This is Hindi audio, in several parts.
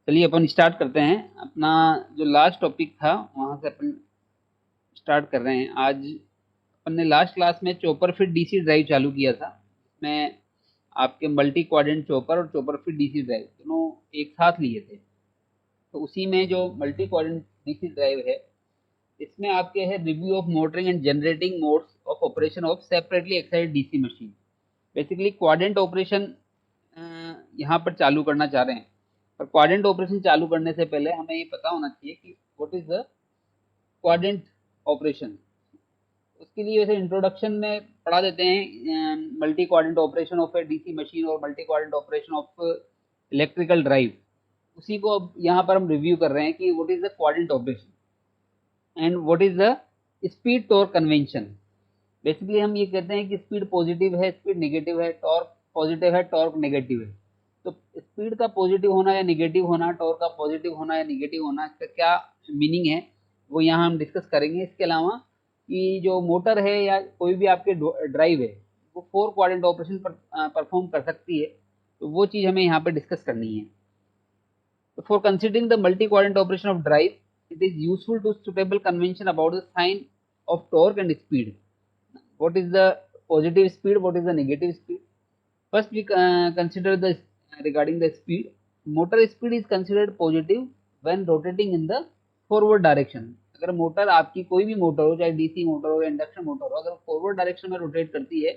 चलिए अपन स्टार्ट करते हैं। अपना जो लास्ट टॉपिक था वहां से अपन स्टार्ट कर रहे हैं। आज अपन ने लास्ट क्लास में चॉपर फिट डीसी ड्राइव चालू किया था। इसमें आपके मल्टी क्वाड्रेंट चॉपर और चॉपर फिट डीसी ड्राइव दोनों एक साथ लिए थे। तो उसी में जो मल्टी क्वाड्रेंट डीसी ड्राइव है, इसमें आपके है review of motoring and generating modes of operation of separately excited DC machine. Basically quadrant operation यहाँ पर चालू करना चाह रहे हैं। पर क्वाड्रेंट ऑपरेशन चालू करने से पहले हमें ये पता होना चाहिए कि what is the quadrant operation. उसके लिए वैसे इंट्रोडक्शन में पढ़ा देते हैं multi quadrant operation of a DC machine और multi quadrant operation of electrical drive. उसी को अब यहाँ पर हम रिव्यू कर रहे हैं कि what is the quadrant operation and what is the speed torque convention. Basically हम ये कहते हैं कि स्पीड पॉजिटिव है, स्पीड नेगेटिव है, टॉर्क पॉजिटिव है, टॉर्क नेगेटिव है। तो स्पीड का पॉजिटिव होना या नेगेटिव होना, टॉर्क का पॉजिटिव होना या नेगेटिव होना, इसका क्या मीनिंग है वो यहाँ हम डिस्कस करेंगे। इसके अलावा कि जो मोटर है या कोई भी आपके ड्राइव है वो 4 क्वाड्रेंट ऑपरेशन पर परफॉर्म कर सकती है, तो वो चीज़ हमें यहाँ पे डिस्कस करनी है। So for considering the multi-quadrant operation of drive, it is useful to suitable convention about the sign of torque and speed. What is the positive speed? What is the negative speed? First, we consider the regarding the speed. Motor speed is considered positive when rotating in the forward direction. अगर मोटर आपकी कोई भी मोटर हो, चाहे डीसी मोटर हो या इंडक्शन मोटर हो, अगर फॉरवर्ड डायरेक्शन में रोटेट करती है,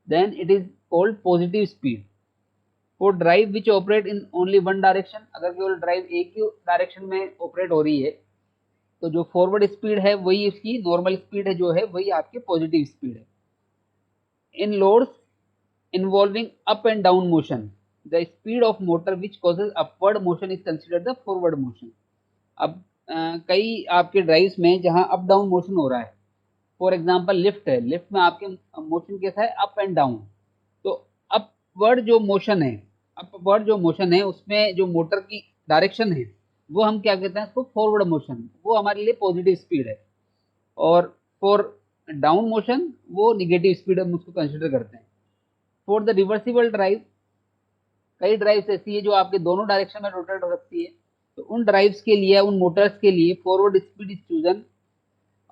then it is called positive speed. For drive which operate in only one direction, अगर केवल ड्राइव एक ही डायरेक्शन में ऑपरेट हो रही है, तो जो फॉरवर्ड स्पीड है वही उसकी नॉर्मल स्पीड है, जो है वही आपकी पॉजिटिव स्पीड है। In loads involving up and down motion, the speed of motor which causes upward motion is considered the forward motion. अब कई आपके ड्राइव्स में जहां अप डाउन मोशन हो रहा है, फॉर एग्जांपल लिफ्ट है, लिफ्ट में आपके मोशन कैसा है, अप एंड डाउन। तो अपवर्ड जो मोशन है, अपवर्ड जो मोशन है उसमें जो मोटर की डायरेक्शन है वो हम क्या कहते हैं, उसको फॉरवर्ड मोशन, वो हमारे लिए पॉजिटिव स्पीड है। और फॉर डाउन मोशन वो निगेटिव स्पीड हम उसको कंसिडर करते हैं। फॉर द रिवर्सिबल ड्राइव, कई ड्राइव्स ऐसी है जो आपके दोनों डायरेक्शन में रोटेट हो सकती है, तो उन ड्राइव्स के लिए, उन मोटर्स के लिए forward speed is chosen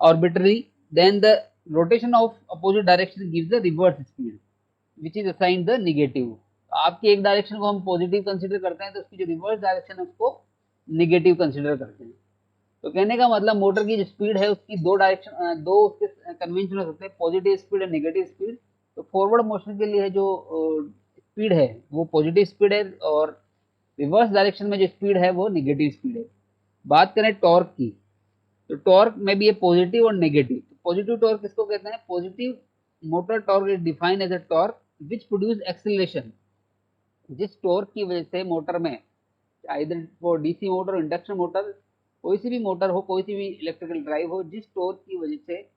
arbitrarily, then the rotation of opposite direction gives the reverse speed which is assigned the negative। आपकी एक डायरेक्शन को हम पॉजिटिव कंसीडर करते हैं तो उसकी जो रिवर्स डायरेक्शन है उसको निगेटिव कंसीडर करते हैं। तो कहने का मतलब मोटर की जो स्पीड है उसकी दो डायरेक्शन, दो उसके कन्वेंशन हो सकते हैं, पॉजिटिव स्पीड और नेगेटिव स्पीड। तो फॉरवर्ड मोशन के लिए जो स्पीड है वो पॉजिटिव स्पीड है, और रिवर्स डायरेक्शन में जो स्पीड है वो नेगेटिव स्पीड है। बात करें टॉर्क की, तो टॉर्क में भी है पॉजिटिव और नेगेटिव। पॉजिटिव टॉर्क किसको कहते हैं, positive motor torque is defined as a torque which produce acceleration. जिस टॉर्क की वजह से मोटर में, आइदर वो डीसी मोटर, इंडक्शन मोटर, कोई सी भी मोटर हो, कोई सी भी इलेक्ट्रिकल ड्राइव हो, जिस टॉर्क की वजह से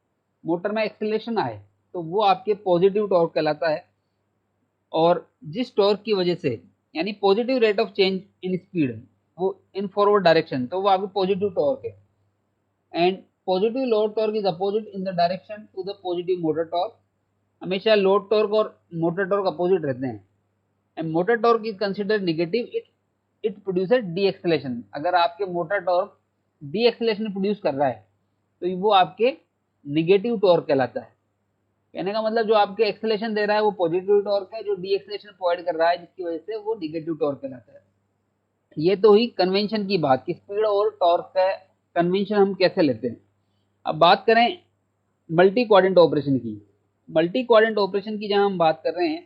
मोटर में एक्सेलरेशन आए तो वो आपके पॉजिटिव टॉर्क कहलाता है। और जिस टॉर्क की वजह से, यानी positive rate of change in speed, वो इन फॉरवर्ड डायरेक्शन, तो वो आपकी पॉजिटिव टॉर्क है। And positive load torque is opposite in the direction to the positive motor torque. हमेशा लोड टॉर्क और मोटर टॉर्क अपोजिट रहते हैं। And motor torque is considered negative, it it produces deceleration. अगर आपके motor torque deceleration produce कर रहा है तो वो आपके निगेटिव टॉर्क कहलाता है। कहने का मतलब जो आपके एक्सेलेशन दे रहा है वो पॉजिटिव टॉर्क है, जो डी एक्सेलेशन प्रोवाइड कर रहा है जिसकी वजह से वो निगेटिव टॉर्क कहलाता है। ये तो हुई कन्वेंशन की बात कि स्पीड और टॉर्क का कन्वेंशन हम कैसे लेते हैं। अब बात करें मल्टी क्वाड्रेंट ऑपरेशन की। मल्टी क्वाड्रेंट ऑपरेशन की जहां हम बात कर रहे हैं,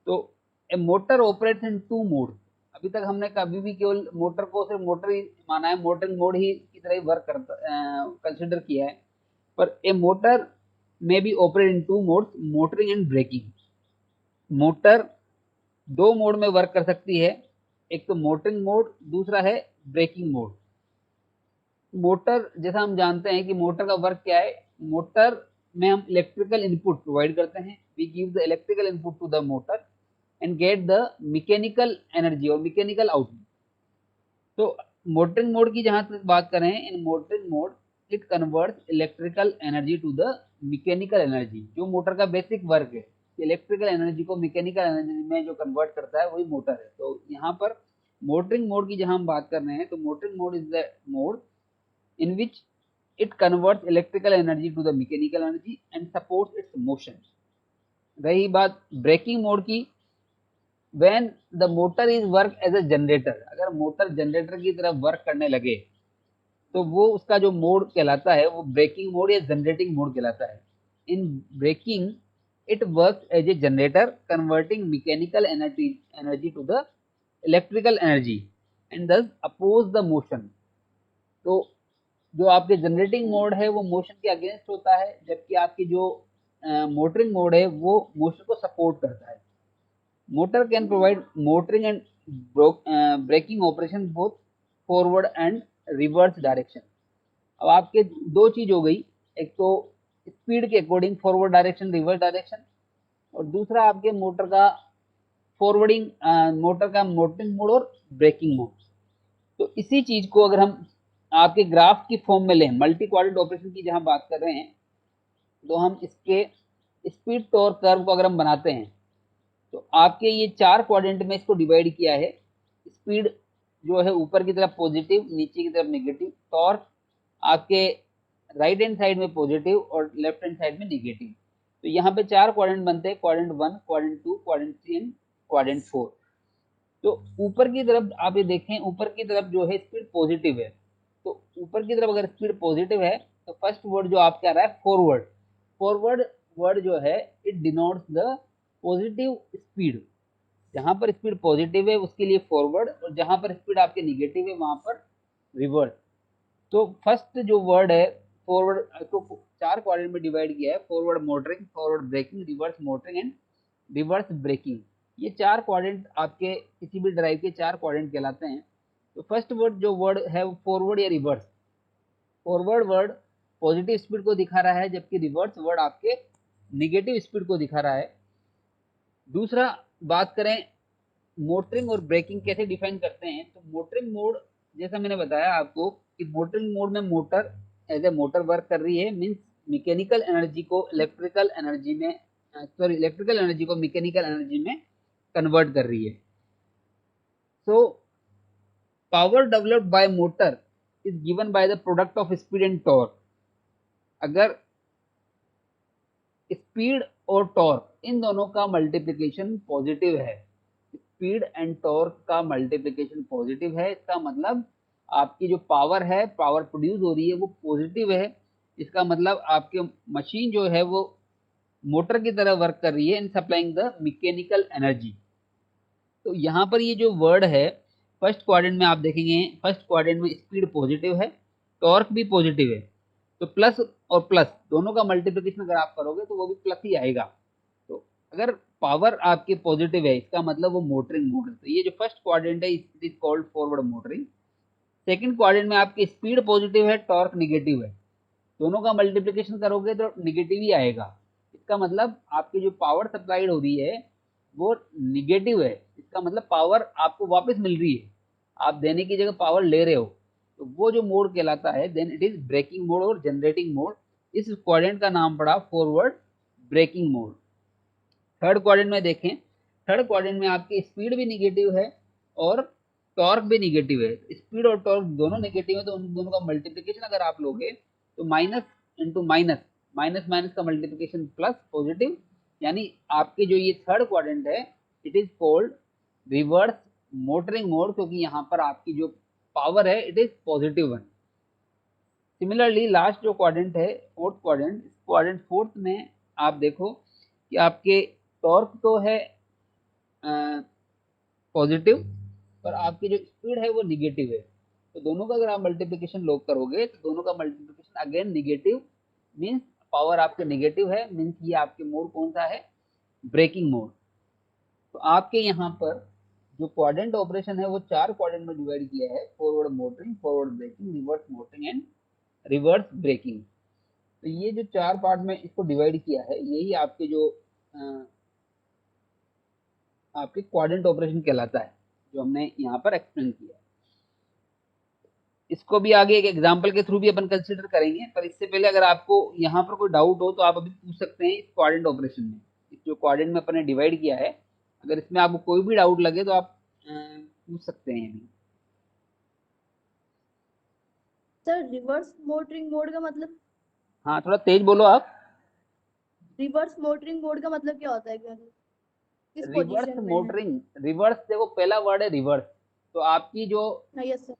तो a motor operates in two mode. अभी तक हमने कभी भी केवल मोटर को सिर्फ मोटर ही माना है, मोटरिंग मोड ही की तरह ही वर्क करता कंसिडर किया है। पर a motor may be operate in two mode, motoring and braking. Motor दो मोड में वर्क कर सकती है, एक तो मोटरिंग मोड, दूसरा है ब्रेकिंग मोड। मोटर, जैसा हम जानते हैं कि मोटर का वर्क क्या है, मोटर में हम इलेक्ट्रिकल इनपुट प्रोवाइड करते हैं, we give the electrical input to the motor and get the mechanical energy और मैकेनिकल आउटपुट। तो मोटरिंग मोड की जहां तक बात करें, in motoring mode it converts electrical energy to the mechanical energy. जो मोटर का बेसिक वर्क है, इलेक्ट्रिकल एनर्जी को मैकेनिकल एनर्जी में जो कन्वर्ट करता है वही मोटर है। तो यहाँ पर मोटरिंग मोड की जहां हम बात कर रहे हैं तो motoring mode is the mode in which it converts electrical energy to the mechanical energy and supports its motion. रही बात ब्रेकिंग मोड की, when the motor is work as a generator, अगर मोटर जनरेटर की तरफ वर्क करने लगे तो वो उसका जो मोड कहलाता है वो ब्रेकिंग मोड या जनरेटिंग मोड कहलाता है। In braking it work as a generator converting mechanical energy to the electrical energy and thus oppose the motion. तो जो आपके जनरेटिंग मोड है वो मोशन के अगेंस्ट होता है, जबकि आपकी जो मोटरिंग मोड है वो मोशन को सपोर्ट करता है। Motor can provide motoring and braking operation both forward and reverse direction. अब आपके दो चीज हो गई, एक तो स्पीड के according forward direction reverse direction, और दूसरा आपके मोटर का फॉरवर्डिंग मोटर का मोटरिंग मोड और ब्रेकिंग मोड। तो इसी चीज को अगर हम आपके ग्राफ की फॉर्म में लें, मल्टी क्वाड्रेंट ऑपरेशन की जहां बात कर रहे हैं, तो हम इसके स्पीड टॉर्क कर्व को अगर हम बनाते हैं तो आपके ये 4 क्वाड्रेंट में इसको डिवाइड किया है। स्पीड जो है ऊपर की तरफ पॉजिटिव, नीचे की तरफ नेगेटिव, टॉर्क आपके राइट हैंड साइड में पॉजिटिव और लेफ्ट हैंड साइड में नेगेटिव। तो यहाँ पे 4 क्वाड्रेंट बनते हैं, quadrant 1, quadrant 2, quadrant 3 and quadrant 4। तो ऊपर की तरफ आप ये देखें, ऊपर की तरफ जो है स्पीड पॉजिटिव है, तो ऊपर की तरफ अगर स्पीड पॉजिटिव है तो फर्स्ट वर्ड जो आपके आ रहा है फॉरवर्ड, फॉरवर्ड वर्ड जो है it denotes the positive speed. जहां पर स्पीड पॉजिटिव है उसके लिए फॉरवर्ड, और जहां पर स्पीड आपके निगेटिव है वहां पर रिवर्स। तो फर्स्ट जो वर्ड है फॉरवर्ड को 4 क्वाड्रेंट में डिवाइड किया है, forward motoring, forward braking, reverse motoring and reverse braking. ये 4 क्वाड्रेंट आपके किसी भी ड्राइव के 4 क्वाड्रेंट कहलाते हैं। तो फर्स्ट वर्ड जो वर्ड है वो फॉरवर्ड या reverse. Forward word positive speed को दिखा रहा है, जबकि रिवर्स वर्ड आपके निगेटिव स्पीड को दिखा रहा है। दूसरा बात करें मोटरिंग और ब्रेकिंग कैसे डिफाइन करते हैं, तो मोटरिंग मोड जैसा मैंने बताया आपको कि मोटरिंग मोड में motor as a motor work कर रही है, मींस मैकेनिकल एनर्जी को इलेक्ट्रिकल एनर्जी में, सॉरी इलेक्ट्रिकल एनर्जी को मैकेनिकल एनर्जी में कन्वर्ट कर रही है। So power developed by motor is given by the product of speed and torque. अगर स्पीड और टॉर्क इन दोनों का मल्टीप्लिकेशन पॉजिटिव है, स्पीड एंड टॉर्क का मल्टीप्लिकेशन पॉजिटिव है, इसका मतलब आपकी जो पावर है, पावर प्रोड्यूस हो रही है वो पॉजिटिव है। इसका मतलब आपके मशीन जो है वो मोटर की तरह वर्क कर रही है in supplying the mechanical energy. तो यहाँ पर ये जो वर्ड है फर्स्ट क्वाड्रेंट में आप देखेंगे, फर्स्ट क्वाड्रेंट में स्पीड पॉजिटिव है, टॉर्क भी पॉजिटिव है, तो प्लस और प्लस दोनों का मल्टीप्लिकेशन अगर आप करोगे तो वो भी प्लस ही आएगा। तो अगर पावर आपकी पॉजिटिव है इसका मतलब वो मोटरिंग मोड है। तो ये जो फर्स्ट क्वाड्रेंट है it is called forward motoring. Second quadrant में आपकी स्पीड पॉजिटिव है, टॉर्क निगेटिव है, दोनों का मल्टीप्लिकेशन करोगे तो निगेटिव ही आएगा। इसका मतलब आपकी जो पावर सप्लाइड हो रही है वो निगेटिव है, इसका मतलब पावर आपको वापस मिल रही है, आप देने की जगह पावर ले रहे हो। तो वो जो मोड कहलाता है then it is braking mode और जनरेटिंग मोड। इस क्वाड्रेंट का नाम पड़ा forward braking mode. Third quadrant में देखें, थर्ड क्वाड्रेंट में आपकी स्पीड भी निगेटिव है और टॉर्क भी निगेटिव है। स्पीड और टॉर्क दोनों निगेटिव है, तो उन दोनों का मल्टीप्लिकेशन अगर आप लोगे तो minus into minus, minus minus का मल्टीप्लिकेशन प्लस पॉजिटिव, यानी आपके जो ये थर्ड क्वाड्रेंट है it is called reverse motoring mode, क्योंकि यहाँ पर आपकी जो पावर है it is positive one. Similarly last जो क्वाड्रेंट है फोर्थ क्वाड्रेंट, क्वाड्रेंट फोर्थ में आप देखो कि आपके टॉर्क तो है पॉजिटिव पर आपकी जो स्पीड है वो निगेटिव है। तो दोनों का अगर आप मल्टीप्लिकेशन लोग करोगे तो दोनों का multiplication again negative, means power आपके निगेटिव है, मीन्स ये आपके मोड कौन सा है, ब्रेकिंग मोड। तो आपके यहाँ पर जो क्वाड्रेंट ऑपरेशन है वो 4 क्वाड्रेंट में डिवाइड किया है, forward motoring, forward braking, reverse motoring and reverse braking. तो ये जो 4 पार्ट में इसको डिवाइड किया है यही आपके जो आपके क्वाड्रेंट ऑपरेशन कहलाता है, जो हमने यहाँ पर एक्सप्लेन किया। इसको भी आगे एक एग्जांपल के थ्रू भी अपन कंसीडर करेंगे, पर इससे पहले अगर आपको यहाँ पर कोई डाउट हो तो आप अभी पूछ सकते हैं इस क्वाड्रेंट ऑपरेशन में, इस जो क्वाड्रेंट में अपन ने डिवाइड किया है, अगर इसमें आपको कोई भी डाउट लगे तो आप पूछ सकते हैं अभी। सर रिवर्स मोटरिंग मोड का मतलब, हाँ, थोड़ा तेज बोलो आप। रिवर्स मोटरिंग मोड का मतलब क्या होता है, क्या किस रिवर्स पोजीशन में है? मोटरिंग, रिवर्स देखो पहला वर्ड है रिवर्स, तो आपकी जो हाँ यस सर।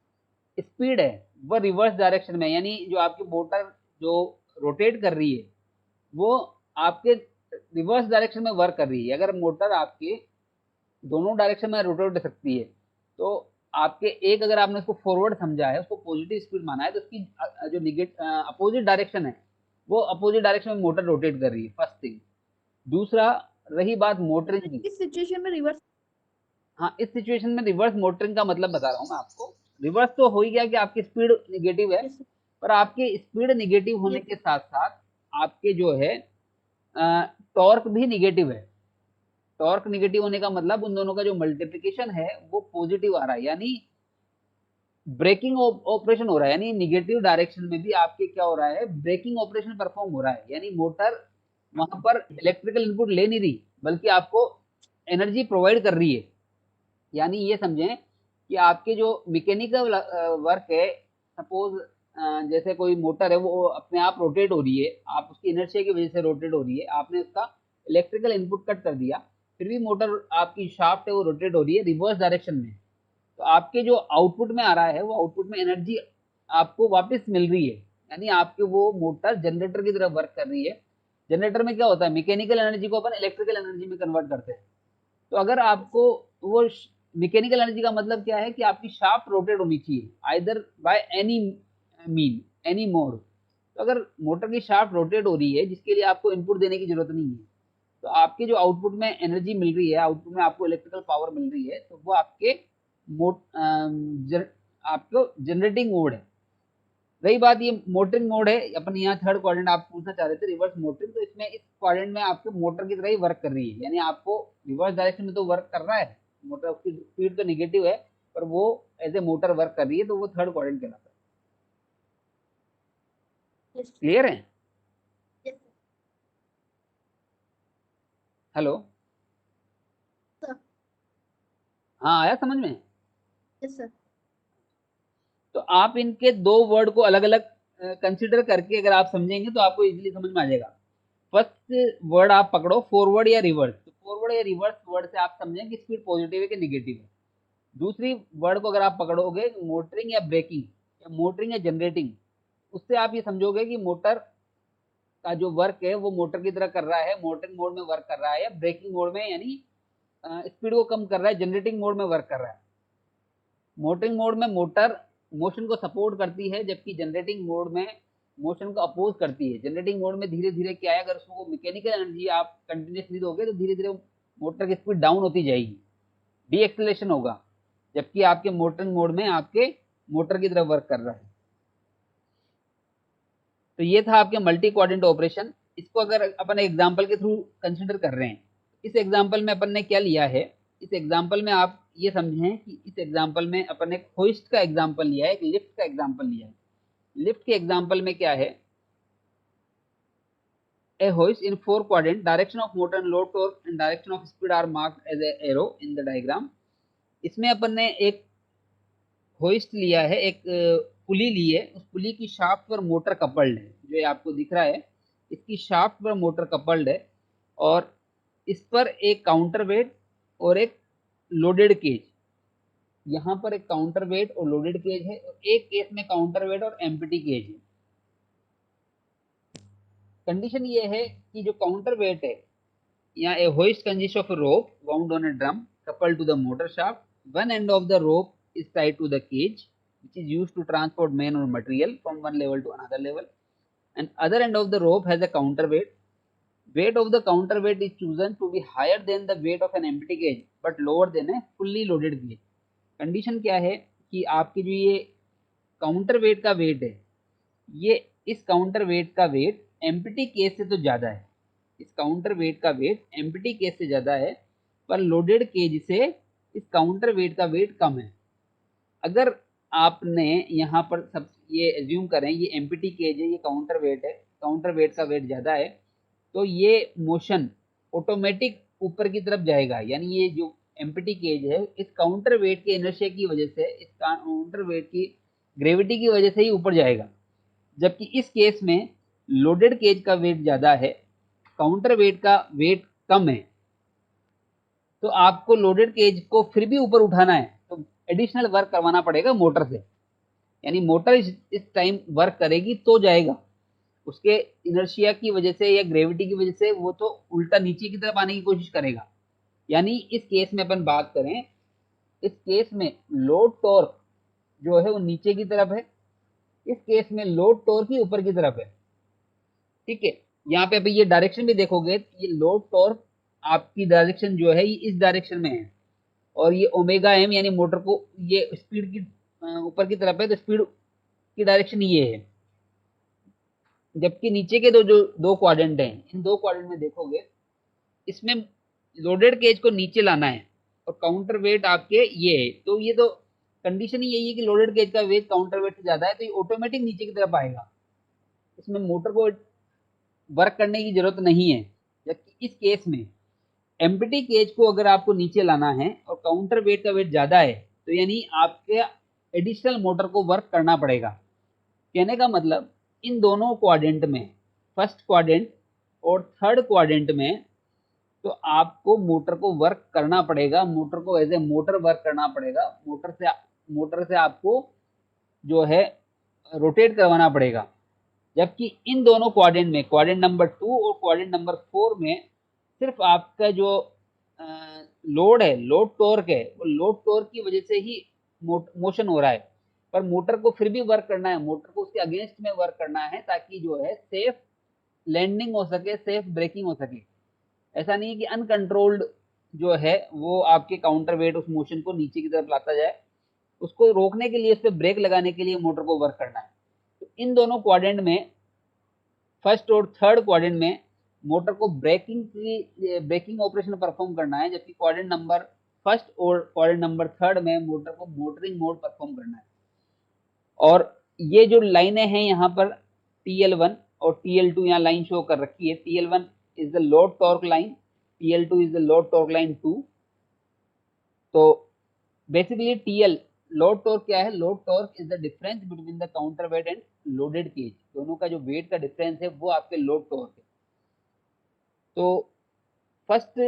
स्पीड है वो रिवर्स डायरेक्शन में, यानी जो आपकी मोटर जो रोटेट कर रही है वो आपके रिवर्स डायरेक्शन में वर्क कर रही है। अगर मोटर आपके दोनों डायरेक्शन में रोटेट कर सकती है तो आपके एक, अगर आपने उसको फॉरवर्ड समझा है, उसको पॉजिटिव स्पीड माना है, तो उसकी जो निगेट अपोजिट डायरेक्शन है वो अपोजिट डायरेक्शन में मोटर रोटेट कर रही है, फर्स्ट थिंग। दूसरा, रही बात मोटरिंग की। किस सिचुएशन में रिवर्स? हाँ, इस सिचुएशन में रिवर्स मोटरिंग का मतलब बता रहा हूँ मैं आपको। रिवर्स तो हो ही गया कि आपकी स्पीड निगेटिव है, यस सर। पर आपकी स्पीड निगेटिव होने यस के सर। साथ साथ आपके जो है टॉर्क भी निगेटिव है। टॉर्क निगेटिव होने का मतलब उन दोनों का जो मल्टीप्लिकेशन है वो पॉजिटिव आ रहा है, यानी ब्रेकिंग ऑपरेशन हो रहा है, यानी निगेटिव डायरेक्शन में भी आपके क्या हो रहा है, ब्रेकिंग ऑपरेशन परफॉर्म हो रहा है, यानी मोटर वहां पर इलेक्ट्रिकल इनपुट ले नहीं रही बल्कि आपको एनर्जी प्रोवाइड कर रही है। यानी ये समझें कि आपके जो मैकेनिकल वर्क है, सपोज जैसे कोई मोटर है वो अपने आप रोटेट हो रही है, आप उसकी इनर्शिया की वजह से रोटेट हो रही है, आपने उसका इलेक्ट्रिकल इनपुट कट कर दिया, फिर भी मोटर आपकी शाफ्ट है वो रोटेट हो रही है रिवर्स डायरेक्शन में। तो आपके जो आउटपुट में आ रहा है वो आउटपुट में एनर्जी आपको वापस मिल रही है, यानी आपके वो मोटर जनरेटर की तरह वर्क कर रही है। जनरेटर में क्या होता है, मैकेनिकल एनर्जी को अपन इलेक्ट्रिकल एनर्जी में कन्वर्ट करते हैं। तो अगर आपको वो मैकेनिकल एनर्जी का मतलब क्या है कि आपकी शाफ्ट रोटेट होनी चाहिए either by any mean, any mode. तो अगर मोटर की शाफ्ट रोटेट हो रही है जिसके लिए आपको इनपुट देने की जरूरत नहीं है, तो आपके जो आउटपुट में एनर्जी मिल रही है, आउटपुट में आपको इलेक्ट्रिकल पावर मिल रही है, तो वो आपके मोट आपको जनरेटिंग मोड है। रही बात ये मोटरिंग मोड है, अपन यहाँ थर्ड क्वाड्रेंट आप पूछना चाह रहे थे रिवर्स मोटरिंग, तो इसमें इस क्वाड्रेंट में आपके मोटर की तरह ही वर्क कर रही है, यानी आपको रिवर्स डायरेक्शन में तो वर्क कर रहा है, मोटर उसकी स्पीड तो निगेटिव है पर वो एज ए मोटर वर्क कर रही है, तो वो थर्ड क्वाड्रेंट कहलाता है। यस क्लियर है? Yes hello? सर। हाँ, आया समझ में? Yes sir. तो आप इनके दो वर्ड को अलग अलग कंसिडर करके अगर आप समझेंगे तो आपको इजीली समझ में आ जाएगा। फर्स्ट वर्ड आप पकड़ो फॉरवर्ड या रिवर्स, तो फॉरवर्ड या रिवर्स वर्ड से आप समझें कि स्पीड पॉजिटिव है कि निगेटिव है। दूसरी वर्ड को अगर आप पकड़ोगे मोटरिंग या ब्रेकिंग, या मोटरिंग या जनरेटिंग, उससे आप ये समझोगे कि मोटर का जो वर्क है वो मोटर की तरह कर रहा है, मोटरिंग मोड में वर्क कर रहा है, या ब्रेकिंग मोड में यानी स्पीड को कम कर रहा है, जनरेटिंग मोड में वर्क कर रहा है। मोटरिंग मोड में मोटर मोशन को सपोर्ट करती है, जबकि जनरेटिंग मोड में मोशन को अपोज करती है। जनरेटिंग मोड में धीरे धीरे क्या है, अगर उसको मैकेनिकल एनर्जी आप कंटिन्यूसली दोगे तो धीरे धीरे मोटर की स्पीड डाउन होती जाएगी, डी एक्सेलेरेशन होगा, जबकि आपके मोटरिंग मोड में आपके मोटर की तरफ वर्क कर रहा है। तो ये था आपके मल्टी क्वाड्रेंट ऑपरेशन। इसको अगर अपन एग्जांपल के थ्रू कंसीडर कर रहे हैं, इस एग्जांपल में अपन ने क्या लिया है, इस एग्जांपल में आप ये समझें कि इस एग्जांपल में अपन ने होइस्ट का एग्जांपल लिया है, एक लिफ्ट का एग्जांपल लिया है। लिफ्ट के एग्जांपल में क्या है, a hoist in four quadrant, direction of motor and load torque and direction of speed are marked as a arrow in the diagram। इसमें अपन ने एक होइस्ट लिया है, एक पुली ली है, उस पुली की शाफ्ट पर मोटर कपल्ड है, जो ये आपको दिख रहा है, इसकी शाफ्ट पर मोटर कपल्ड है, और इस पर एक काउंटर वेट और एक लोडेड केज। यहाँ पर एक काउंटर वेट और लोडेड केज है, और एक केस में काउंटर वेट और एम्प्टी केज है। कंडीशन ये है कि जो काउंटर वेट है, yeah, a hoist consists of a rope wound on a drum coupled to the motor shaft. One end of the rope is tied to the cage, which is used to transport men or material from one level to another level. And other end of the rope has a counterweight. Weight of the counterweight is chosen to be higher than the weight of an empty cage, but lower than a fully loaded cage. Condition क्या है कि आपकी जो ये काउंटर वेट का वेट है, ये इस काउंटर वेट का वेट एम्प्टी केस से तो ज्यादा है, इस काउंटर वेट का वेट एम्प्टी केस से ज्यादा है, पर लोडेड केज से इस काउंटर वेट का वेट कम है। अगर आपने यहाँ पर सब ये एज्यूम करें ये एम्प्टी केज है, ये काउंटर वेट है, काउंटर वेट का वेट ज्यादा है, तो ये मोशन ऑटोमेटिक ऊपर की तरफ जाएगा, यानी ये जो एम्प्टी केज है, इस काउंटर वेट के इनर्शिया की वजह से, इस काउंटर वेट की ग्रेविटी की वजह से ही ऊपर जाएगा। जबकि इस केस में लोडेड केज का वेट ज्यादा है, काउंटर वेट का वेट कम है, तो आपको लोडेड केज को फिर भी ऊपर उठाना है तो एडिशनल वर्क करवाना पड़ेगा मोटर से। यानी मोटर इस टाइम वर्क करेगी तो जाएगा, उसके इनर्शिया की वजह से या ग्रेविटी की वजह से वो तो उल्टा नीचे की तरफ आने की कोशिश करेगा। यानी इस केस में अपन बात करें, इस केस में लोड टॉर्क जो है वो नीचे की तरफ है, इस केस में लोड टॉर्क ही ऊपर की तरफ है। ठीक है, यहाँ पे अभी ये डायरेक्शन भी देखोगे, ये लोड टॉर्क आपकी डायरेक्शन जो है ये इस डायरेक्शन में है, और ये ओमेगा एम यानी मोटर को ये स्पीड की ऊपर की तरफ है, तो स्पीड की डायरेक्शन ये है। जबकि नीचे के जो दो क्वाड्रेंट हैं, इन दो क्वाड्रेंट में देखोगे, इसमें लोडेड केज को नीचे लाना है और काउंटर वेट आपके ये है, तो ये तो कंडीशन ही यही है कि लोडेड केज का वेट काउंटर वेट से ज्यादा है, तो ये ऑटोमेटिक नीचे की तरफ आएगा, इसमें मोटर को वर्क करने की जरूरत नहीं है। जबकि इस केस में एम्प्टी केज को अगर आपको नीचे लाना है और काउंटर वेट का वेट ज्यादा है, तो यानी आपके एडिशनल मोटर को वर्क करना पड़ेगा। कहने का मतलब इन दोनों क्वाड्रेंट में, फर्स्ट क्वाड्रेंट और थर्ड क्वाड्रेंट में, तो आपको मोटर को वर्क करना पड़ेगा, मोटर को एज ए मोटर वर्क करना पड़ेगा, मोटर से आपको जो है रोटेट करवाना पड़ेगा। जबकि इन दोनों क्वाड्रेंट में, क्वाड्रेंट नंबर 2 और क्वाड्रेंट नंबर 4 में, सिर्फ आपका जो लोड है, लोड टॉर्क है, वो लोड टॉर्क की वजह से ही मोशन हो रहा है, पर मोटर को फिर भी वर्क करना है, मोटर को उसके अगेंस्ट में वर्क करना है ताकि जो है सेफ लैंडिंग हो सके, सेफ ब्रेकिंग हो सके। ऐसा नहीं है कि अनकंट्रोल्ड जो है वो आपके काउंटर वेट उस मोशन को नीचे की तरफ लाता जाए, उसको रोकने के लिए, उस पर ब्रेक लगाने के लिए मोटर को वर्क करना है। तो इन दोनों क्वाड्रेंट में, फर्स्ट और थर्ड क्वाड्रेंट में, मोटर को ब्रेकिंग ऑपरेशन परफॉर्म करना है, जबकि क्वाड्रेंट नंबर फर्स्ट और क्वाड्रेंट नंबर थर्ड में मोटर को मोटरिंग मोड परफॉर्म करना है। और ये जो लाइनें हैं यहाँ पर TL1 और TL2 यहाँ लाइन शो कर रखी है। TL1 is the load torque line, TL2 is the load torque line 2। तो बेसिकली TL लोड टॉर्क क्या है? Load torque is the difference between the counter weight and loaded cage, दोनों का जो वेट का डिफरेंस है वो आपके लोड टॉर्क है। तो फर्स्ट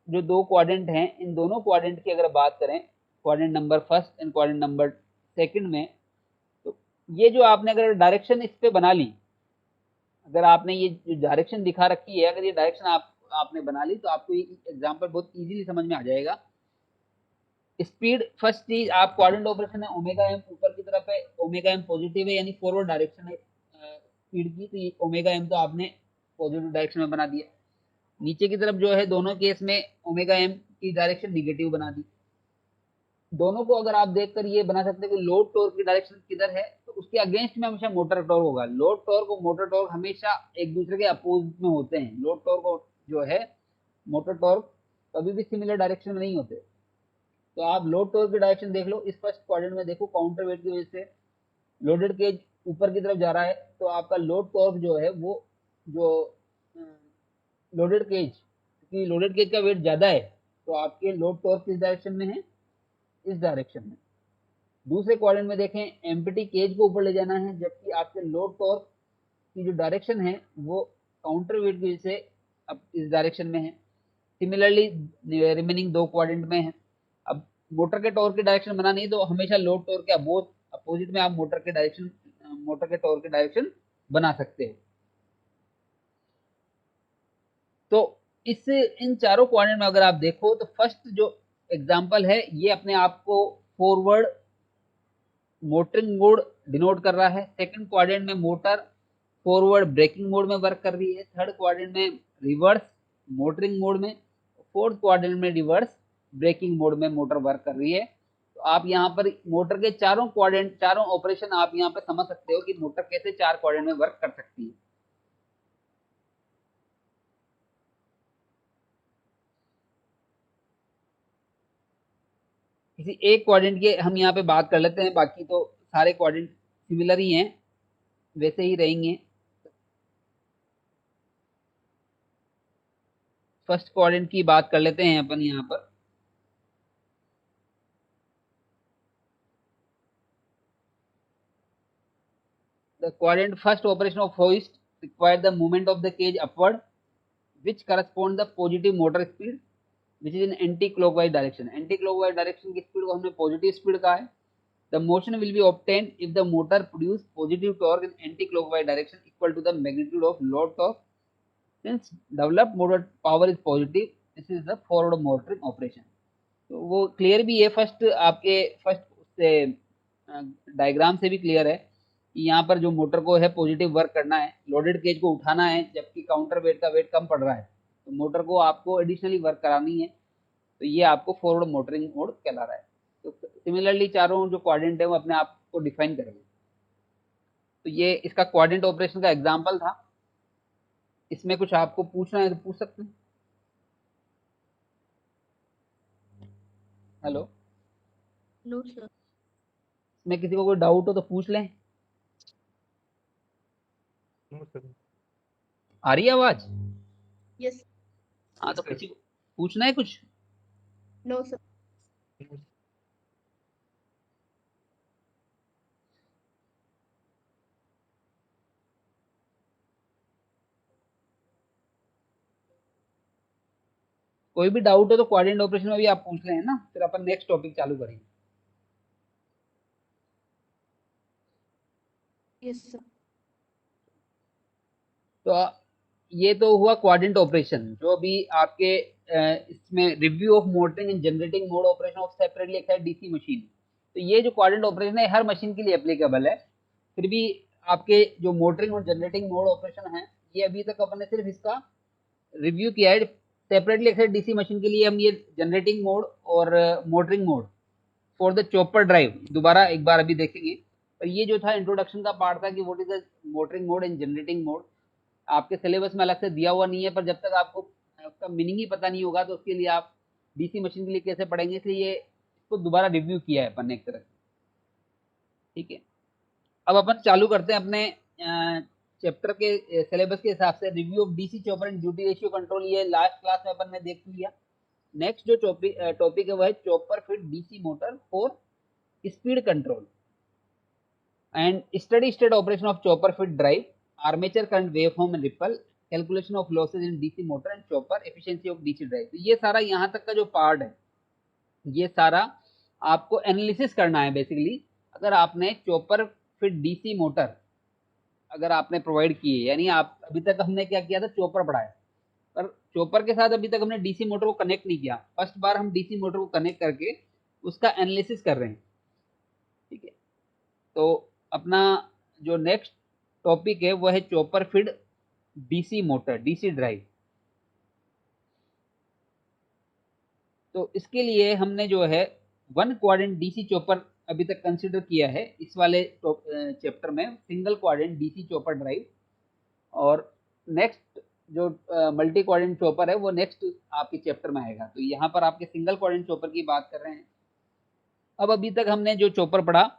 जो दो क्वाड्रेंट हैं, इन दोनों क्वाड्रेंट की अगर बात करें, quadrant number first and quadrant number second में, तो ये जो आपने अगर डायरेक्शन इस पे बना ली, अगर आपने ये जो डायरेक्शन दिखा रखी है, अगर ये डायरेक्शन आपने बना ली, तो आपको ये एग्जांपल बहुत इजीली समझ में आ जाएगा। स्पीड, फर्स्ट चीज, आप क्वाड्रेंट ऑपरेशन है, ओमेगा एम ऊपर की तरफ है, ओमेगा एम पॉजिटिव है, यानी फॉरवर्ड डायरेक्शन है स्पीड की, तो ये ओमेगा एम तो आपने पॉजिटिव डायरेक्शन में बना दिया। नीचे की तरफ जो है दोनों केस में ओमेगा एम की डायरेक्शन निगेटिव बना दी। दोनों को अगर आप देखकर ये बना सकते हैं कि लोड टॉर्क की डायरेक्शन किधर है, तो उसके अगेंस्ट में हमेशा मोटर टॉर्क होगा। लोड टॉर्क और मोटर टॉर्क हमेशा एक दूसरे के अपोजिट में होते हैं। लोड टॉर्क और जो है मोटर टॉर्क कभी भी सिमिलर डायरेक्शन में नहीं होते। तो आप लोड टॉर्क की डायरेक्शन देख लो, इस फर्स्ट क्वाड्रेंट में देखो, काउंटर वेट की वजह से लोडेड केज ऊपर की तरफ जा रहा है, तो आपका लोड टॉर्क जो है वो, जो लोडेड केज, क्योंकि लोडेड केज का वेट ज्यादा है, तो आपके लोड टॉर्क किस डायरेक्शन में है? इस डायरेक्शन में। दूसरे क्वाड्रेंट में देखें, एम्प्टी केज को ऊपर ले जाना है, जबकि आपके लोड टॉर्क की जो डायरेक्शन है वो काउंटर वेट की वजह से अब इस डायरेक्शन में है। सिमिलरली रिमेनिंग दो क्वाड्रेंट में है। अब मोटर के टॉर्क की डायरेक्शन बनानी है, तो हमेशा लोड टॉर्क के अपोजिट में आप मोटर के टॉर्क की डायरेक्शन बना सकते हो। तो इस इन चारों क्वाड्रेंट में अगर आप देखो, तो फर्स्ट जो एग्जांपल है ये अपने आप को फॉरवर्ड मोटरिंग मोड डिनोट कर रहा है। सेकंड क्वाड्रेंट में मोटर फॉरवर्ड ब्रेकिंग मोड में वर्क कर रही है। थर्ड क्वाड्रेंट में रिवर्स मोटरिंग मोड में। फोर्थ क्वाड्रेंट में रिवर्स ब्रेकिंग मोड में मोटर वर्क कर रही है। तो आप यहाँ पर मोटर के चारों क्वाड्रेंट, चारों ऑपरेशन आप यहाँ पर समझ सकते हो कि मोटर कैसे चार क्वाड्रेंट में वर्क कर सकती है। किसी एक क्वाड्रेंट के हम यहाँ पे बात कर लेते हैं, बाकी तो सारे क्वाड्रेंट सिमिलर ही हैं, वैसे ही रहेंगे। फर्स्ट क्वाड्रेंट की बात कर लेते हैं अपन यहाँ पर। The quadrant first operation of hoist require the movement of the cage upward, which corresponds the positive motor speed, which is in anti-clockwise direction. Anti-clockwise direction की स्पीड को हमने पॉजिटिव स्पीड कहा है. The motion will be obtained if the motor produce positive torque in anti-clockwise direction equal to the magnitude of load torque. Since developed motor power is positive, this is the forward motoring operation. तो वो क्लियर भी है, फर्स्ट आपके फर्स्ट से डायग्राम से भी क्लियर है कि यहाँ पर जो मोटर को है पॉजिटिव वर्क करना है, लोडेड केज को उठाना है, जबकि काउंटर वेट का वेट कम पड़ रहा है, तो मोटर को आपको एडिशनली वर्क करानी है, तो ये आपको फॉरवर्ड मोटरिंग मोड कहला रहा है. तो सिमिलरली चारों जो क्वाड्रेंट है वो अपने आप को डिफाइन करेंगे. तो ये इसका क्वाड्रेंट ऑपरेशन का एग्जाम्पल था. इसमें कुछ आपको पूछना है तो पूछ सकते हैं. Hello, no sir. इसमें किसी को कोई डाउट हो तो पूछ लें. आ रही है आवाज? यस. हाँ, तो किसी को पूछना है कुछ? No sir. कोई भी डाउट हो तो क्वाड्रेंट ऑपरेशन में भी आप पूछ लें ना, फिर अपन नेक्स्ट टॉपिक चालू करेंगे. Yes sir. तो ये तो हुआ क्वाड्रेंट ऑपरेशन, जो अभी आपके इसमें review of motoring and generating mode operation of separately excited DC machine. तो ये जो क्वाड्रेंट ऑपरेशन है हर मशीन के लिए एप्लीकेबल है. फिर भी आपके जो मोटरिंग और जनरेटिंग मोड ऑपरेशन है, ये अभी तक अपन ने सिर्फ इसका रिव्यू किया है. सेपरेटली एक्साइटेड डीसी मशीन के लिए हम ये जनरेटिंग मोड और motoring mode for the chopper drive दोबारा एक बार अभी देखेंगे. पर ये जो था इंट्रोडक्शन का पार्ट था कि what is the motoring mode and generating mode. आपके सिलेबस में अलग से दिया हुआ नहीं है, पर जब तक आपको उसका मीनिंग ही पता नहीं होगा तो उसके लिए आप डीसी मशीन के लिए कैसे पढ़ेंगे, इसलिए इसको दोबारा रिव्यू किया है अपन ने एक तरह से. ठीक है, अब अपन चालू करते हैं अपने चैप्टर के सिलेबस के हिसाब से. Review of DC chopper and duty ratio control, ये लास्ट क्लास में अपन ने देख लिया. नेक्स्ट जो टॉपिक है वह है chopper fit DC motor for speed control and steady state operation of chopper fit drive, armature current waveform and ripple, calculation of losses in DC motor and chopper, efficiency of DC drive. तो ये सारा यहाँ तक का जो पार्ट है, ये सारा आपको एनालिसिस करना है बेसिकली. अगर आपने चॉपर फिट डीसी मोटर अगर आपने प्रोवाइड की है, यानी आप अभी तक हमने क्या किया था, चॉपर पढ़ाया, पर चॉपर के साथ अभी तक हमने डीसी मोटर को कनेक्ट नहीं किया. फर्स्ट बार हम डीसी मोटर को कनेक्ट करके उसका एनालिसिस कर रहे हैं. ठीक है, तो अपना जो नेक्स्ट टॉपिक है वो है chopper fit DC motor, DC drive. तो इसके लिए हमने जो है वन क्वाड्रेंट डीसी चॉपर अभी तक कंसिडर किया है इस वाले चैप्टर में, single quadrant DC chopper drive. और नेक्स्ट जो मल्टी क्वाड्रेंट चॉपर है वो नेक्स्ट आपके चैप्टर में आएगा. तो यहाँ पर आपके सिंगल क्वाड्रेंट चॉपर की बात कर रहे हैं. अब अभी तक हमने जो चॉपर पढ़ा,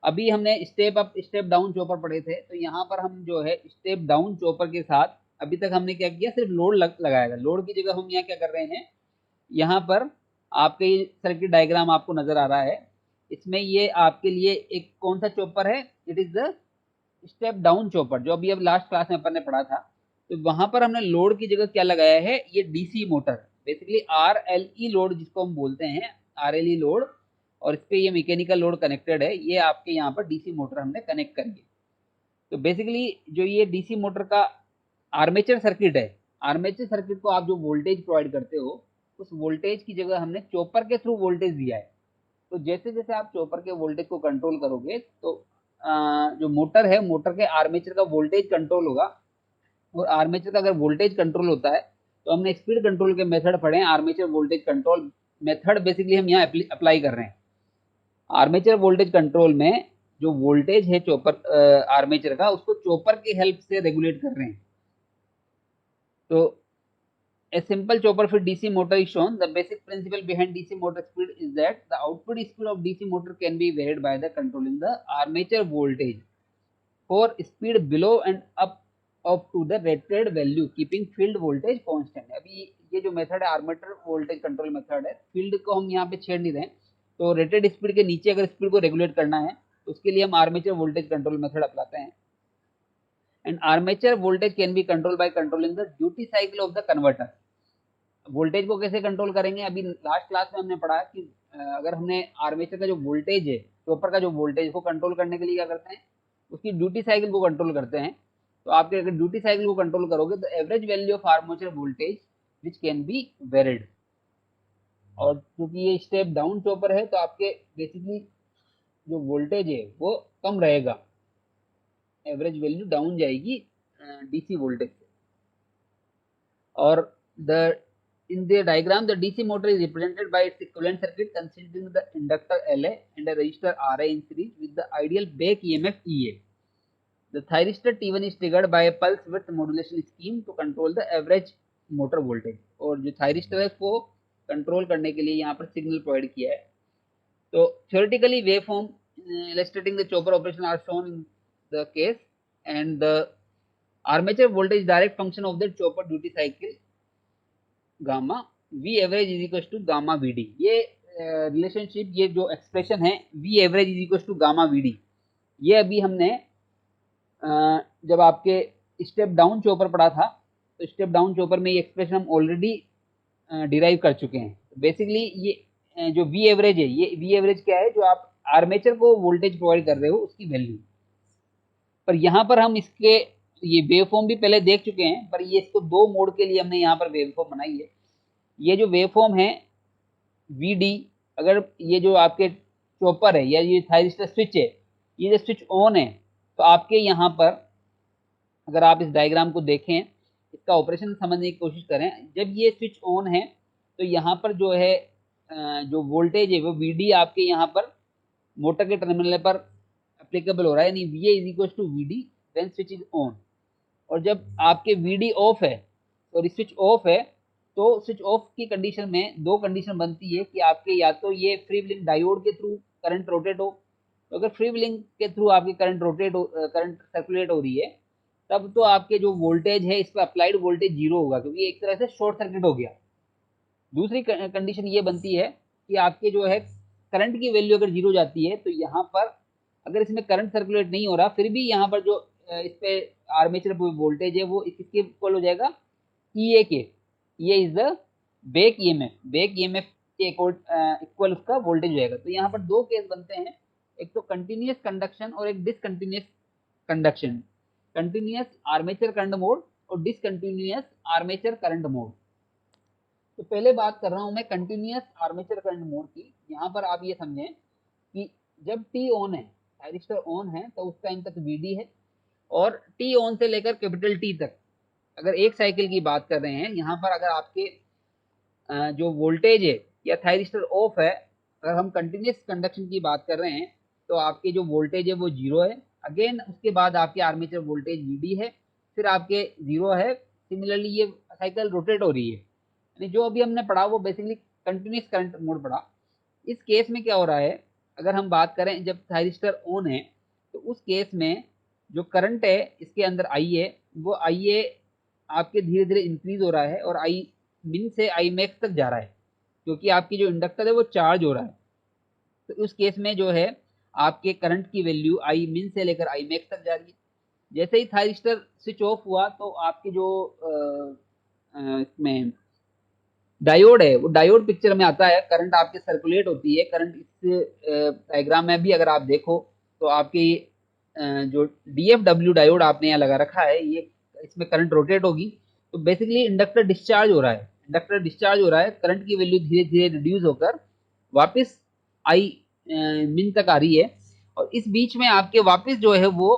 अभी हमने step up step down chopper पढ़े थे. तो यहाँ पर हम जो है स्टेप डाउन चॉपर के साथ अभी तक हमने क्या किया, सिर्फ लोड लगाया था. लोड की जगह हम यहाँ क्या कर रहे हैं, यहाँ पर आपके सर्किट डायग्राम आपको नजर आ रहा है, इसमें ये आपके लिए एक कौन सा चॉपर है, it is the step down chopper, जो अभी अब लास्ट क्लास में अपन ने पढ़ा था. तो वहां पर हमने लोड की जगह क्या लगाया है, ये DC motor, basically RLE load जिसको हम बोलते हैं, आरएलई लोड. और इस पे ये मैकेनिकल लोड कनेक्टेड है, ये आपके यहाँ पर डीसी मोटर हमने कनेक्ट करी है. तो बेसिकली जो ये डीसी मोटर का आर्मेचर सर्किट है, आर्मेचर सर्किट को आप जो वोल्टेज प्रोवाइड करते हो, उस वोल्टेज की जगह हमने चॉपर के थ्रू वोल्टेज दिया है. तो जैसे जैसे आप चॉपर के वोल्टेज को कंट्रोल करोगे, तो जो मोटर है, मोटर के आर्मेचर का वोल्टेज कंट्रोल होगा. और आर्मेचर का अगर वोल्टेज कंट्रोल होता है, तो हमने स्पीड कंट्रोल के मेथड पढ़े हैं. Armature voltage control method basically हम यहाँ अप्लाई कर रहे हैं. आर्मेचर वोल्टेज कंट्रोल में जो वोल्टेज है चॉपर आर्मेचर का, उसको चॉपर की हेल्प से रेगुलेट कर रहे हैं. तो a simple chopper fit DC motor is shown. The basic principle behind DC motor speed is that the output speed of DC motor can be varied by the controlling the armature voltage for speed below and up to the rated value, keeping field voltage constant. अभी ये जो मेथड है आर्मेचर वोल्टेज कंट्रोल मेथड है, फील्ड को हम यहाँ पे छेड़ नहीं रहे. तो रेटेड स्पीड के नीचे अगर स्पीड को रेगुलेट करना है, तो उसके लिए हम आर्मेचर वोल्टेज कंट्रोल मेथड अपनाते हैं. And armature voltage can be control by controlling the duty cycle of the converter. Voltage को कैसे कंट्रोल करेंगे, अभी लास्ट क्लास में हमने पढ़ा कि अगर हमने आर्मेचर का जो वोल्टेज है, चॉपर का जो वोल्टेज को कंट्रोल करने के लिए क्या करते हैं, उसकी ड्यूटी साइकिल को कंट्रोल करते हैं। तो आपके अगर ड्यूटी साइकिल को कंट्रोल करोगे तो average value of armature voltage which can be varied. और क्योंकि ये स्टेप डाउन चॉपर है तो आपके बेसिकली जो वोल्टेज है वो कम रहेगा, एवरेज वैल्यू डाउन जाएगी डीसी वोल्टेज से। और the in the diagram the DC motor is represented by its equivalent circuit consisting of the inductor LA and a resistor RA in series with the ideal back EMF EA. The thyristor T1 is triggered by a pulse width modulation scheme to control the average motor voltage. और जो thyristor है को कंट्रोल करने के लिए यहाँ पर सिग्नल प्रोवाइड किया है। तो theoretically waveform illustrating the chopper operation are shown in the case, and the armature voltage direct function of the chopper duty cycle gamma V average is equal to gamma V D. ये रिलेशनशिप, ये जो एक्सप्रेशन है V average is equal to gamma V D, ये अभी हमने जब आपके स्टेप डाउन चॉपर पढ़ा था तो स्टेप डाउन चॉपर में ये एक्सप्रेशन हम ऑलरेडी डिराइव कर चुके हैं। बेसिकली ये जो वी एवरेज है, ये वी एवरेज क्या है, जो आप आर्मेचर को वोल्टेज प्रोवाइड कर रहे हो उसकी वैल्यू। पर यहाँ पर हम इसके ये वेवफॉर्म भी पहले देख चुके हैं, पर ये इसको दो मोड के लिए हमने यहाँ पर वेवफॉर्म बनाई है। ये जो वेवफॉर्म है वी डी, अगर ये जो आपके चॉपर है या ये थायरिस्टर स्विच है, ये जो स्विच ऑन है तो आपके यहाँ पर अगर आप इस डायग्राम को देखें, इसका ऑपरेशन समझने की कोशिश करें, जब ये स्विच ऑन है तो यहाँ पर जो है जो वोल्टेज है वो वी डी आपके यहाँ पर मोटर के टर्मिनल पर एप्लीकेबल हो रहा है, यानी V A is equal to V D when switch is on. और जब आपके वी डी ऑफ है और स्विच ऑफ है तो स्विच ऑफ की कंडीशन में दो कंडीशन बनती है कि आपके या तो ये फ्री व्हीलिंग डायोड के थ्रू करंट रोटेट हो, तो अगर फ्री व्हीलिंग के थ्रू आपकी करंट सर्कुलेट हो रही है तब तो आपके जो वोल्टेज है इस पर अप्लाइड वोल्टेज जीरो होगा, क्योंकि एक तरह से शॉर्ट सर्किट हो गया। दूसरी कंडीशन ये बनती है कि आपके जो है करंट की वैल्यू अगर जीरो जाती है तो यहाँ पर अगर इसमें करंट सर्कुलेट नहीं हो रहा फिर भी यहाँ पर जो इस पे आर्मेचर वोल्टेज है वो किसके इक्वल हो जाएगा, ईए के। ये इज द बैक ईएमएफ के इक्वल उसका वोल्टेज हो जाएगा। तो यहाँ पर दो केस बनते हैं, एक तो कंटिन्यूअस कंडक्शन और एक discontinuous conduction, continuous armature current mode और डिसकंटिन्यूअस आर्मेचर करंट मोड। तो पहले बात कर रहा हूं मैं कंटिन्यूअस आर्मेचर करंट मोड की। यहाँ पर आप ये समझें कि जब टी ऑन है, थायरिस्टर ऑन है, तो उस टाइम तक वीडी है, और टी ऑन से लेकर कैपिटल टी तक अगर एक साइकिल की बात कर रहे हैं, यहाँ पर अगर आपके जो वोल्टेज है या थायरिस्टर ऑफ है, अगर हम कंटिन्यूअस कंडक्शन की बात कर रहे हैं तो आपके जो वोल्टेज है वो जीरो है। अगेन उसके बाद आपके आर्मेचर वोल्टेज वीडी है, फिर आपके जीरो है। सिमिलरली ये साइकिल रोटेट हो रही है, यानी जो अभी हमने पढ़ा वो बेसिकली कंटिन्यूअस करंट मोड पढ़ा। इस केस में क्या हो रहा है, अगर हम बात करें जब थायरिस्टर ऑन है तो उस केस में जो करंट है इसके अंदर आई है, वो आई ए आपके धीरे धीरे इंक्रीज हो रहा है और आई मिन से आई मैक्स तक जा रहा है, क्योंकि आपकी जो इंडक्टर है वो चार्ज हो रहा है। तो उस केस में जो है आपके करंट की वैल्यू आई मिन से लेकर आई मैक्स तक जा रही है। जैसे ही थायरिस्टर स्विच ऑफ हुआ तो आपके जो इसमें डायोड है वो डायोड पिक्चर में आता है, करंट आपके सर्कुलेट होती है। करंट इस डायग्राम में भी अगर आप देखो तो आपकी जो डीएफडब्ल्यू डायोड आपने यहाँ लगा रखा है, ये इसमें करंट रोटेट होगी। तो बेसिकली इंडक्टर डिस्चार्ज हो रहा है, करंट की वैल्यू धीरे धीरे रिड्यूस होकर वापस आई मिन तक आ रही है, और इस बीच में आपके वापस जो है वो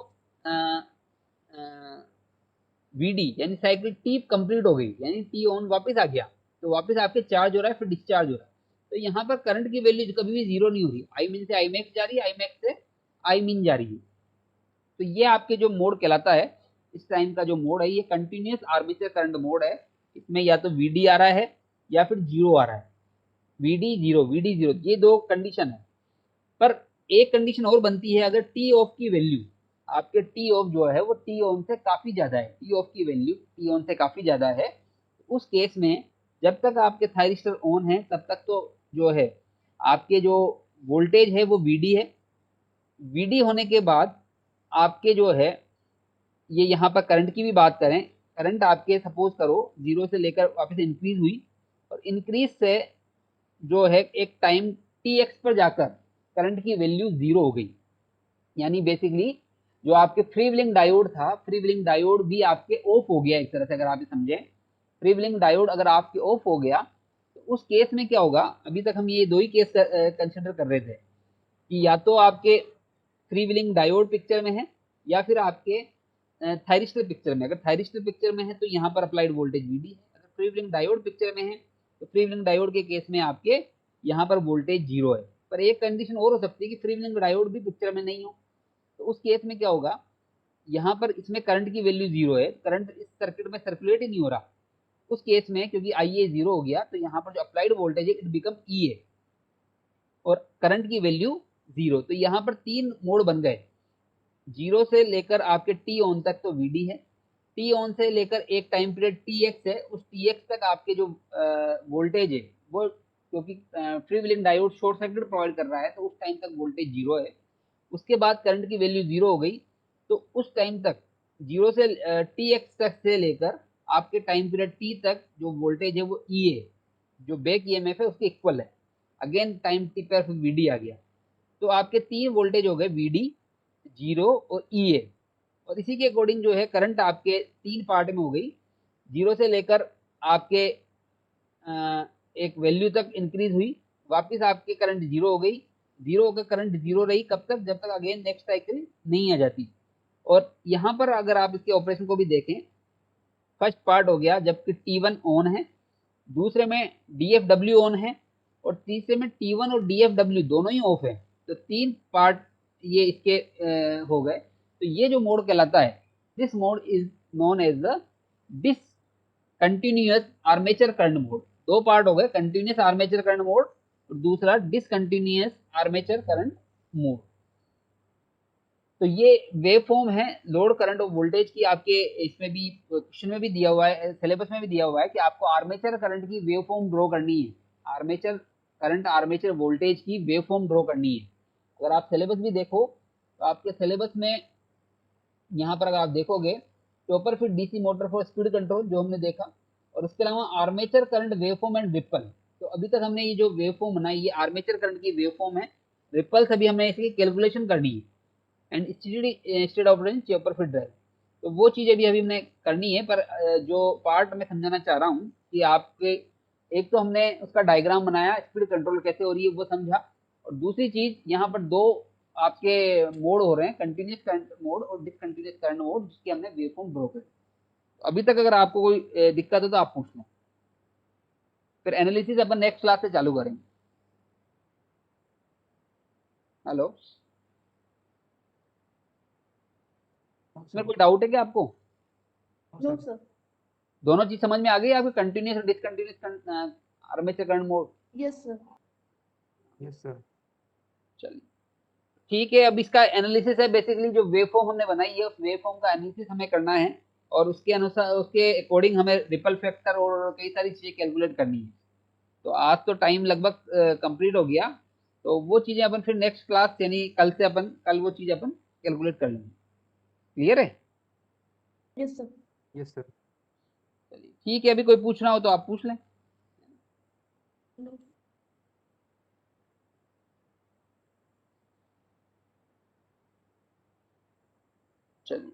वीडी यानी साइकिल टी कंप्लीट हो गई, यानी टी ऑन वापस आ गया, तो वापस आपके चार्ज हो रहा है फिर डिस्चार्ज हो रहा है। तो यहाँ पर करंट की वैल्यू कभी भी जीरो नहीं हो रही, आई मिन से आई मैक्स जा रही है, आई मैक्स से आई मिन जा रही है। तो ये आपके जो मोड कहलाता है, इस टाइम का जो मोड है ये कंटिन्यूअस आर्मेचर करंट मोड है। इसमें या तो वीडी आ रहा है या फिर जीरो आ रहा है, वीडी जीरो, ये दो कंडीशन है। पर एक कंडीशन और बनती है, अगर टी ऑफ की वैल्यू आपके टी ऑफ जो है वो टी ऑन से काफी ज्यादा है, टी ऑफ की वैल्यू टी ऑन से काफी ज्यादा है, उस केस में जब तक आपके थायरिस्टर ऑन है तब तक तो जो है आपके जो वोल्टेज है वो वीडी है। वीडी होने के बाद आपके जो है ये यहाँ पर करंट की भी बात करें, करंट आपके सपोज करो 0 से लेकर वापस इंक्रीज हुई, और इंक्रीज से जो है एक टाइम टी एक्स पर जाकर करंट की वैल्यू 0 हो गई। यानी बेसिकली जो आपके फ्री व्हीलिंग डायोड था, फ्री व्हीलिंग डायोड भी आपके ऑफ हो गया एक तरह से, अगर आप समझें फ्री व्हीलिंग डायोड अगर आपके ऑफ हो गया तो उस केस में क्या होगा। अभी तक हम ये दो ही केस कंसिडर कर रहे थे कि या तो आपके फ्री व्हीलिंग डायोड पिक्चर में है या फिर आपके थायरिस्टर पिक्चर में। अगर थायरिस्टर पिक्चर में है तो यहाँ पर अप्लाइड वोल्टेज वीडी है, अगर फ्री व्हीलिंग डायोड पिक्चर में है तो फ्री व्हीलिंग डायोड के केस में आपके यहाँ पर वोल्टेज 0 है। पर एक कंडीशन और हो सकती है कि फ्री व्हीलिंग डायोड भी पिक्चर में नहीं हो, तो उस केस में क्या होगा, यहाँ पर इसमें करंट की वैल्यू 0 है, करंट इस सर्किट में सर्कुलेट ही नहीं हो रहा। उस केस में क्योंकि आई ए 0 हो गया तो यहाँ पर जो अप्लाइड वोल्टेज है इट बिकम ई ए, और करंट की वैल्यू 0। तो यहाँ पर 3 मोड बन गए, 0 से लेकर आपके टी ऑन तक तो वीडी है, टी ऑन से लेकर एक टाइम पीरियड टी एक्स है, उस टी एक्स तक आपके जो वोल्टेज है वो, क्योंकि free wheeling diode short circuit provide कर रहा है तो उस टाइम तक वोल्टेज 0 है। उसके बाद करंट की वैल्यू 0 हो गई, तो उस टाइम तक 0 से टी एक्स तक से लेकर आपके टाइम पीरियड टी तक जो वोल्टेज है वो ई ए, जो बैक ईएमएफ है उसके इक्वल है। अगेन टाइम टी पर वीडी आ गया, तो आपके 3 वोल्टेज हो गए, वीडी, 0 और ई ए। और इसी के अकॉर्डिंग जो है करंट आपके 3 पार्ट में हो गई, 0 से लेकर आपके एक वैल्यू तक इंक्रीज हुई, वापस आपके करंट 0 हो गई, 0 होकर करंट 0 रही कब तक, जब तक अगेन नेक्स्ट साइकिल नहीं आ जाती। और यहाँ पर अगर आप इसके ऑपरेशन को भी देखें, फर्स्ट पार्ट हो गया जबकि T1 ऑन है, दूसरे में DFW ऑन है, और तीसरे में T1 और DFW दोनों ही ऑफ है। तो 3 पार्ट ये इसके हो गए। तो ये जो मोड कहलाता है, this mode is known as the discontinuous armature current mode. 2 part हो गए, कंटिन्यूअस आर्मेचर करंट मोड और दूसरा डिसकंटिन्यूअस आर्मेचर करंट मोड। तो ये वेव फॉर्म है लोड करंट और वोल्टेज की। आपके इसमें भी क्वेश्चन में भी दिया हुआ है, सिलेबस में भी दिया हुआ है कि आपको आर्मेचर करंट की वेव फॉर्म ड्रॉ करनी है, आर्मेचर करंट आर्मेचर वोल्टेज की वेव फॉर्म ड्रॉ करनी है। अगर आप सिलेबस भी देखो तो आपके सिलेबस में यहाँ पर अगर आप देखोगे chopper fit DC motor for speed control जो हमने देखा, और उसके अलावा armature current wave form and ripple. तो अभी तक हमने ये जो वेव फॉर्म बनाई ये आर्मेचर करंट की वेव फॉर्म है, रिपल्स अभी हमें इसकी कैलकुलेशन करनी है, and state of chopper fit drive. तो वो चीज़ अभी अभी हमने करनी है। पर जो पार्ट मैं समझाना चाह रहा हूँ कि आपके, एक तो हमने उसका डायग्राम बनाया स्पीड कंट्रोल कैसे हो रही है वो समझा, और दूसरी चीज यहाँ पर 2 आपके मोड हो रहे हैं, कंटिन्यूस करंट मोड और डिसकंटिन्यूस करंट मोड, जिसकी हमने वेवफॉर्म ड्रॉ करी। अभी तक अगर आपको कोई दिक्कत हो तो आप पूछ लें, फिर एनालिसिस अपन नेक्स्ट क्लास से चालू करेंगे। हेलो, इसमें कोई डाउट है क्या आपको? No sir. दोनों चीज समझ में आ गई आपको, कंटिन्यूस और discontinuous armature current mode? Yes sir. Yes sir. चलिए ठीक है। अब इसका एनालिसिस है, बेसिकली जो वेवफॉर्म हमने बनाई है उस वेवफॉर्म का एनालिसिस हमें करना है, और उसके अनुसार उसके अकॉर्डिंग हमें रिपल फैक्टर और कई सारी चीजें कैलकुलेट करनी है। तो आज तो टाइम लगभग कंप्लीट हो गया, तो वो चीजें अपन फिर नेक्स्ट क्लास यानी कल से अपन कल वो चीज अपन कैलकुलेट कर लेंगे। क्लियर है? Yes sir. Yes sir. चलिए ठीक है, अभी कोई पूछना हो तो आप पूछ लें। नो। चलिए।